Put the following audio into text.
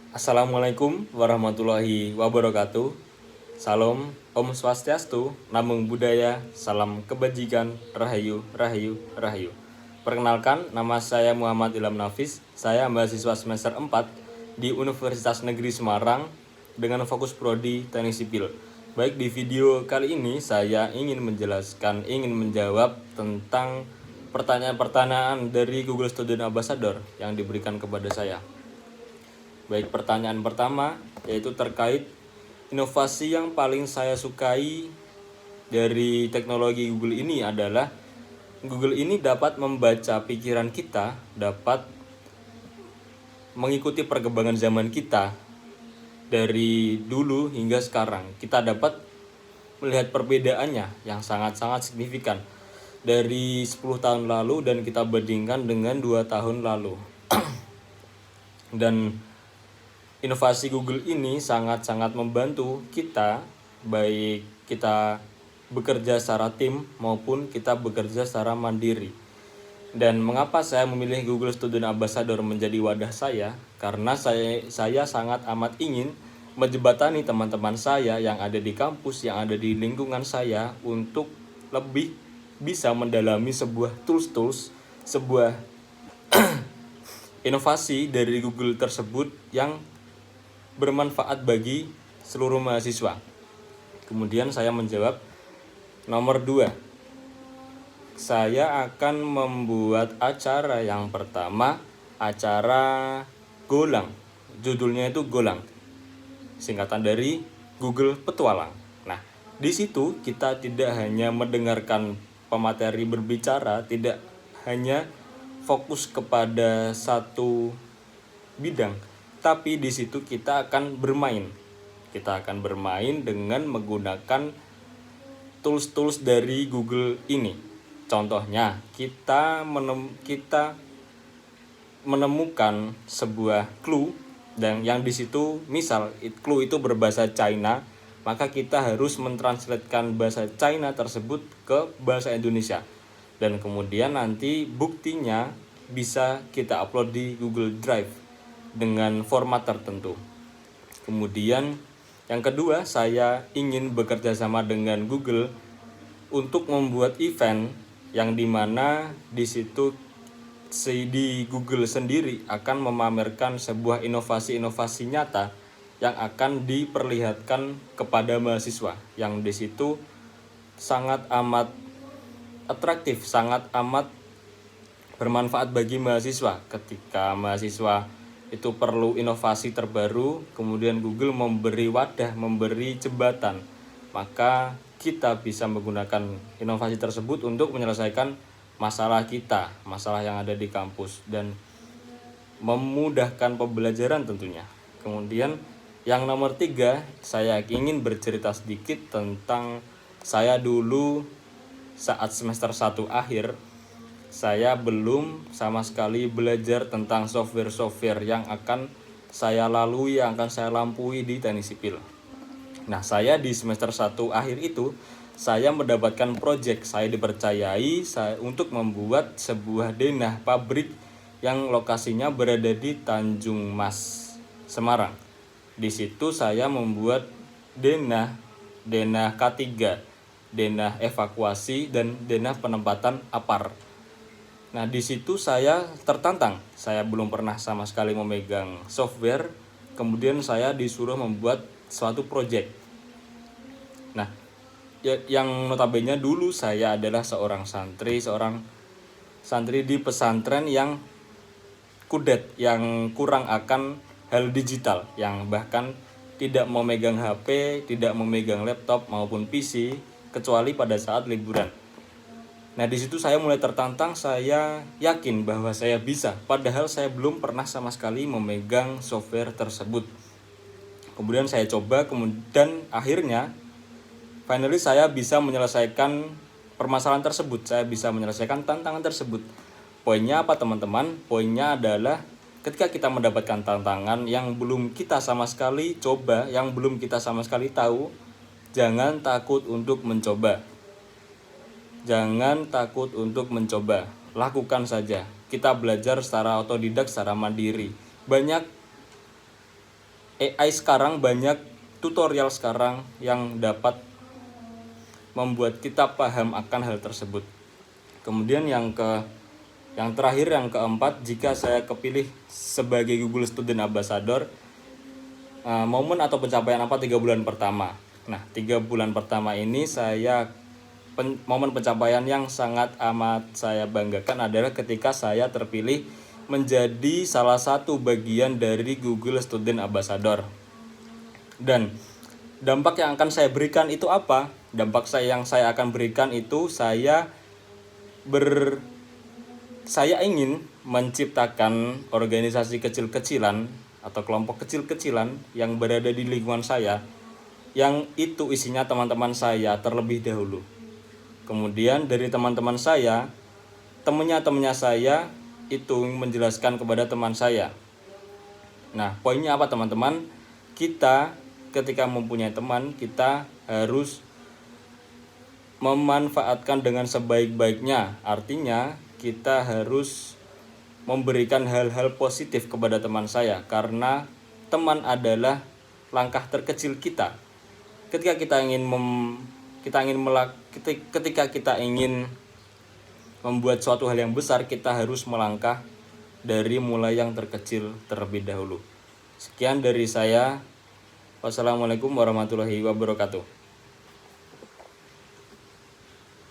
Assalamualaikum warahmatullahi wabarakatuh. Salam Om Swastiastu, Namo Buddhaya, salam kebajikan, Rahayu, Rahayu, Rahayu. Perkenalkan, nama saya Muhammad Ilham Nafis. Saya mahasiswa semester 4 di Universitas Negeri Semarang dengan fokus prodi Teknik Sipil. Baik, di video kali ini saya ingin menjawab tentang pertanyaan-pertanyaan dari Google Student Ambassador yang diberikan kepada saya. Baik, pertanyaan pertama yaitu terkait inovasi yang paling saya sukai dari teknologi Google ini adalah Google ini dapat membaca pikiran kita, dapat mengikuti perkembangan zaman kita dari dulu hingga sekarang. Kita dapat melihat perbedaannya yang sangat-sangat signifikan dari 10 tahun lalu dan kita bandingkan dengan 2 tahun lalu. Dan inovasi Google ini sangat-sangat membantu kita, baik kita bekerja secara tim maupun kita bekerja secara mandiri. Dan mengapa saya memilih Google Student Ambassador menjadi wadah saya? Karena saya sangat amat ingin menjembatani teman-teman saya yang ada di kampus, yang ada di lingkungan saya untuk lebih bisa mendalami sebuah tools, sebuah inovasi dari Google tersebut yang bermanfaat bagi seluruh mahasiswa. Kemudian saya menjawab nomor 2. Saya akan membuat acara yang pertama, acara Golang. Judulnya itu Golang. Singkatan dari Google Petualang. Nah, di situ kita tidak hanya mendengarkan pemateri berbicara, tidak hanya fokus kepada satu bidang, tapi di situ kita akan bermain. Kita akan bermain dengan menggunakan tools-tools dari Google ini. Contohnya, kita menemukan sebuah clue dan yang di situ misal clue itu berbahasa China, maka kita harus mentranslatekan bahasa China tersebut ke bahasa Indonesia. Dan kemudian nanti buktinya bisa kita upload di Google Drive dengan format tertentu. Kemudian yang kedua, saya ingin bekerja sama dengan Google untuk membuat event yang dimana di situ di Google sendiri akan memamerkan sebuah inovasi-inovasi nyata yang akan diperlihatkan kepada mahasiswa, yang di situ sangat amat atraktif, sangat amat bermanfaat bagi mahasiswa. Ketika mahasiswa itu perlu inovasi terbaru, kemudian Google memberi wadah, memberi jembatan, maka kita bisa menggunakan inovasi tersebut untuk menyelesaikan masalah kita, masalah yang ada di kampus, dan memudahkan pembelajaran tentunya. Kemudian yang nomor 3, saya ingin bercerita sedikit tentang saya dulu saat semester 1 akhir. Saya belum sama sekali belajar tentang software-software yang akan saya lalui, yang akan saya lampaui di teknik sipil. Nah, saya di semester 1 akhir itu, saya mendapatkan proyek, saya dipercayai untuk membuat sebuah denah pabrik yang lokasinya berada di Tanjung Mas, Semarang. Di situ saya membuat denah K3, denah evakuasi, dan denah penempatan APAR. Nah, di situ saya tertantang. Saya belum pernah sama sekali memegang software. Kemudian saya disuruh membuat suatu project. Nah, yang notabene dulu saya adalah seorang santri di pesantren yang kudet, yang kurang akan hal digital, yang bahkan tidak memegang HP, tidak memegang laptop maupun PC kecuali pada saat liburan. Nah, di situ saya mulai tertantang, saya yakin bahwa saya bisa, padahal saya belum pernah sama sekali memegang software tersebut. Kemudian saya coba, kemudian akhirnya finally saya bisa menyelesaikan permasalahan tersebut, saya bisa menyelesaikan tantangan tersebut. Poinnya apa, teman-teman? Poinnya adalah ketika kita mendapatkan tantangan yang belum kita sama sekali coba, yang belum kita sama sekali tahu, jangan takut untuk mencoba. Jangan takut untuk mencoba, lakukan saja. Kita belajar secara otodidak, secara mandiri. Banyak AI sekarang banyak tutorial sekarang yang dapat membuat kita paham akan hal tersebut. Kemudian yang terakhir, yang keempat, jika saya kepilih sebagai Google Student Ambassador, momen atau pencapaian apa 3 bulan pertama. Nah, 3 bulan pertama ini momen pencapaian yang sangat amat saya banggakan adalah ketika saya terpilih menjadi salah satu bagian dari Google Student Ambassador. Dan dampak yang akan saya berikan itu apa? Dampak yang saya akan berikan itu saya ingin menciptakan organisasi kecil-kecilan atau kelompok kecil-kecilan yang berada di lingkungan saya, yang itu isinya teman-teman saya terlebih dahulu. Kemudian dari teman-teman saya, temannya saya itu menjelaskan kepada teman saya. Nah, poinnya apa teman-teman? Kita ketika mempunyai teman, kita harus memanfaatkan dengan sebaik-baiknya. Artinya, kita harus memberikan hal-hal positif kepada teman saya, karena teman adalah langkah terkecil kita. Ketika kita ingin membuat suatu hal yang besar, kita harus melangkah dari mulai yang terkecil terlebih dahulu. Sekian dari saya. Wassalamualaikum warahmatullahi wabarakatuh.